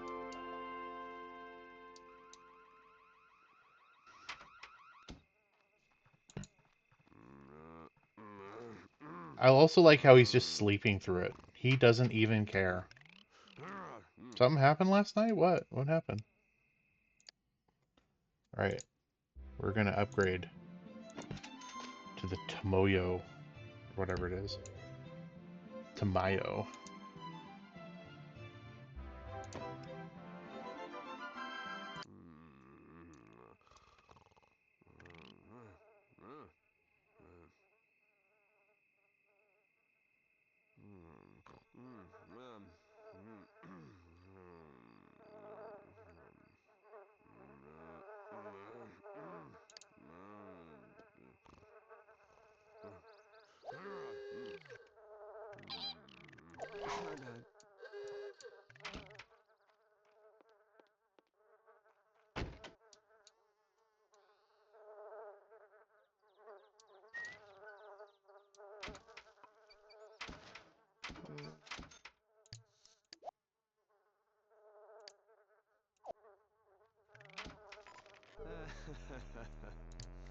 I also like how he's just sleeping through it. He doesn't even care. Something happened last night? What? What happened? Alright. We're gonna upgrade to the Tomoyo, whatever it is. Tamayo.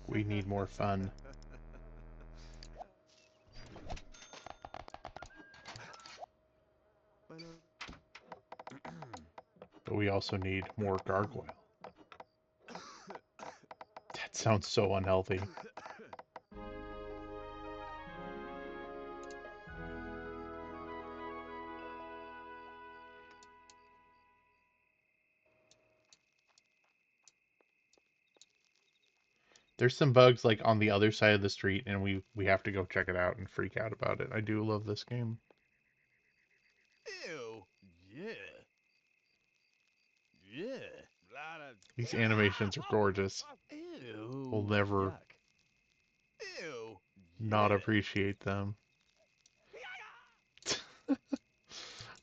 We need more fun. But we also need more gargoyle. That sounds so unhealthy. There's some bugs like on the other side of the street, and we have to go check it out and freak out about it. I do love this game. Ew. Yeah. Yeah. These animations are gorgeous. Ew. We'll never Yuck. Ew. not Yeah. appreciate them.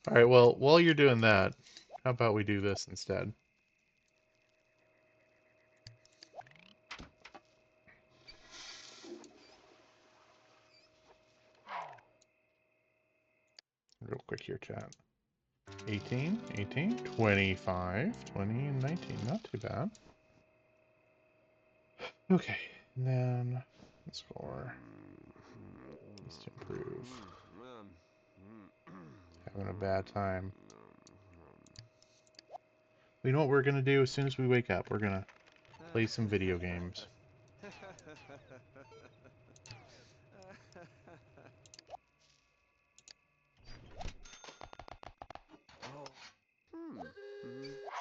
Alright, well, while you're doing that, how about we do this instead? Real quick here, chat. 18, 18, 25, 20, and 19. Not too bad. Okay, and then let's for let's improve. Having a bad time. You know what we're gonna do as soon as we wake up? We're gonna play some video games.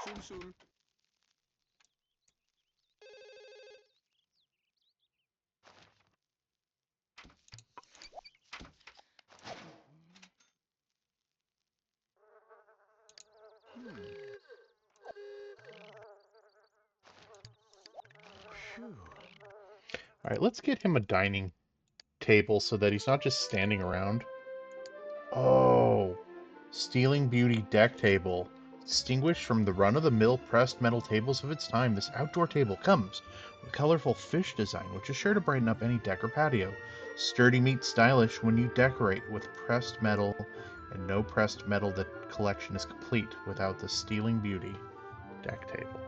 Sul sul. Alright, let's get him a dining table so that he's not just standing around. Oh, Stealing Beauty deck table. Distinguished from the run-of-the-mill pressed metal tables of its time, this outdoor table comes with a colorful fish design, which is sure to brighten up any deck or patio. Sturdy meets stylish when you decorate with pressed metal, and no pressed metal collection is complete without the Stealing Beauty deck table.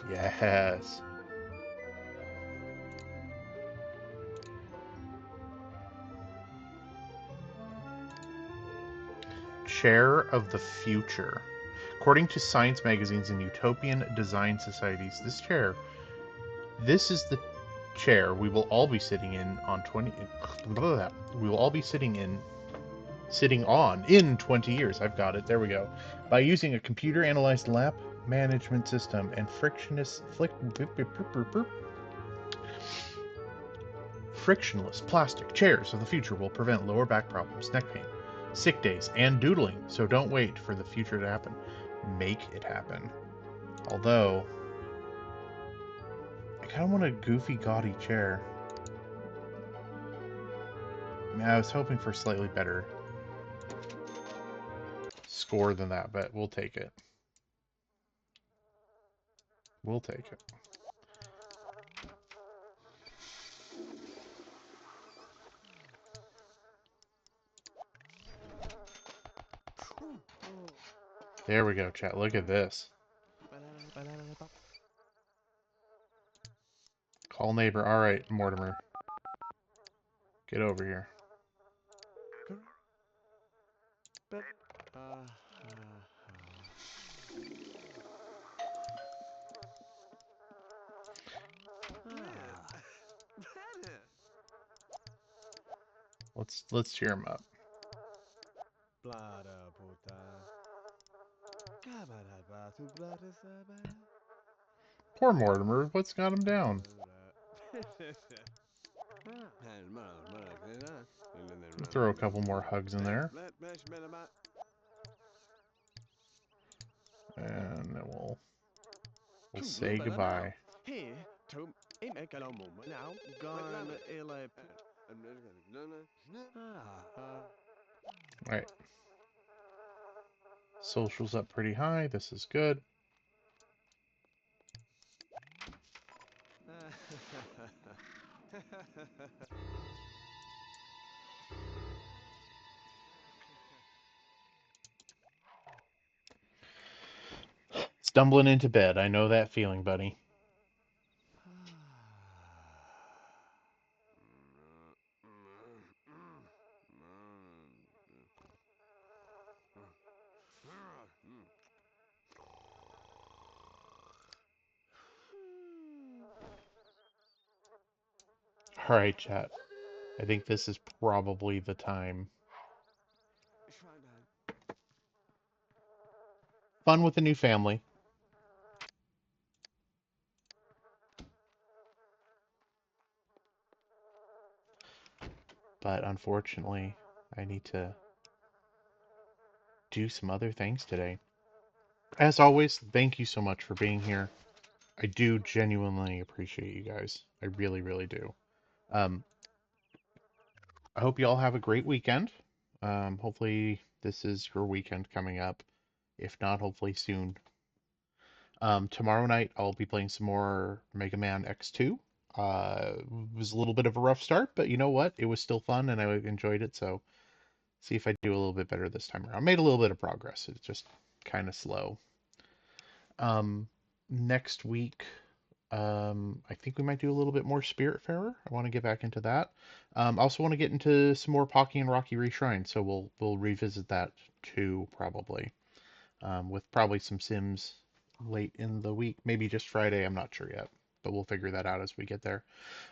Yes. Chair of the Future. According to science magazines and utopian design societies, this is the chair we will all be sitting in on 20. We will all be sitting on in 20 years. I've got it. There we go. By using a computer-analyzed lap management system and frictionless plastic chairs of the future will prevent lower back problems, neck pain, sick days, and doodling. So don't wait for the future to happen. Make it happen. Although, I kind of want a goofy, gaudy chair. I mean, I was hoping for a slightly better score than that, but we'll take it. We'll take it. There we go, chat. Look at this. Call neighbor. All right, Mortimer. Get over here. Let's cheer him up. Poor Mortimer. What's got him down? Throw a couple more hugs in there. And then we'll say goodbye. Alright. Social's up pretty high. This is good. Stumbling into bed. I know that feeling, buddy. Alright, chat. I think this is probably the time. Fun with a new family. But unfortunately, I need to do some other things today. As always, thank you so much for being here. I do genuinely appreciate you guys. I really, really do. I hope you all have a great weekend. Hopefully this is your weekend coming up. If not, hopefully soon. Tomorrow night I'll be playing some more Mega Man X2. It was a little bit of a rough start, but you know what? It was still fun and I enjoyed it, so see if I do a little bit better this time around. Made a little bit of progress. It's just kind of slow. Next week, I think we might do a little bit more Spiritfarer. I want to get back into that. Also want to get into some more Pocky and Rocky Reshrine, so we'll revisit that too, probably. With probably some Sims late in the week, maybe just Friday. I'm not sure yet, but we'll figure that out as we get there.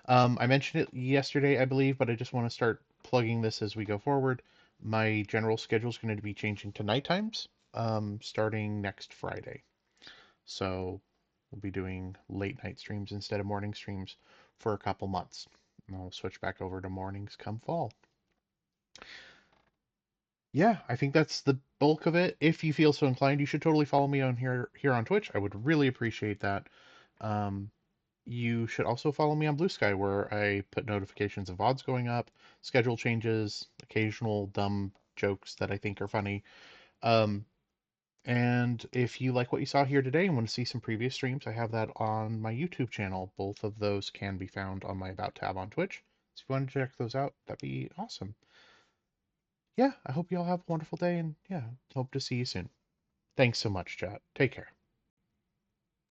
I mentioned it yesterday, I believe, but I just want to start plugging this as we go forward. My general schedule is going to be changing to night times, starting next Friday. So we'll be doing late night streams instead of morning streams for a couple months. And I'll switch back over to mornings come fall. Yeah, I think that's the bulk of it. If you feel so inclined, you should totally follow me on here on Twitch. I would really appreciate that. You should also follow me on Blue Sky, where I put notifications of VODs going up, schedule changes, occasional dumb jokes that I think are funny. And if you like what you saw here today and want to see some previous streams, I have that on my YouTube channel. Both of those can be found on my About tab on Twitch. So if you want to check those out, that'd be awesome. Yeah, I hope you all have a wonderful day, and yeah, hope to see you soon. Thanks so much, chat. Take care.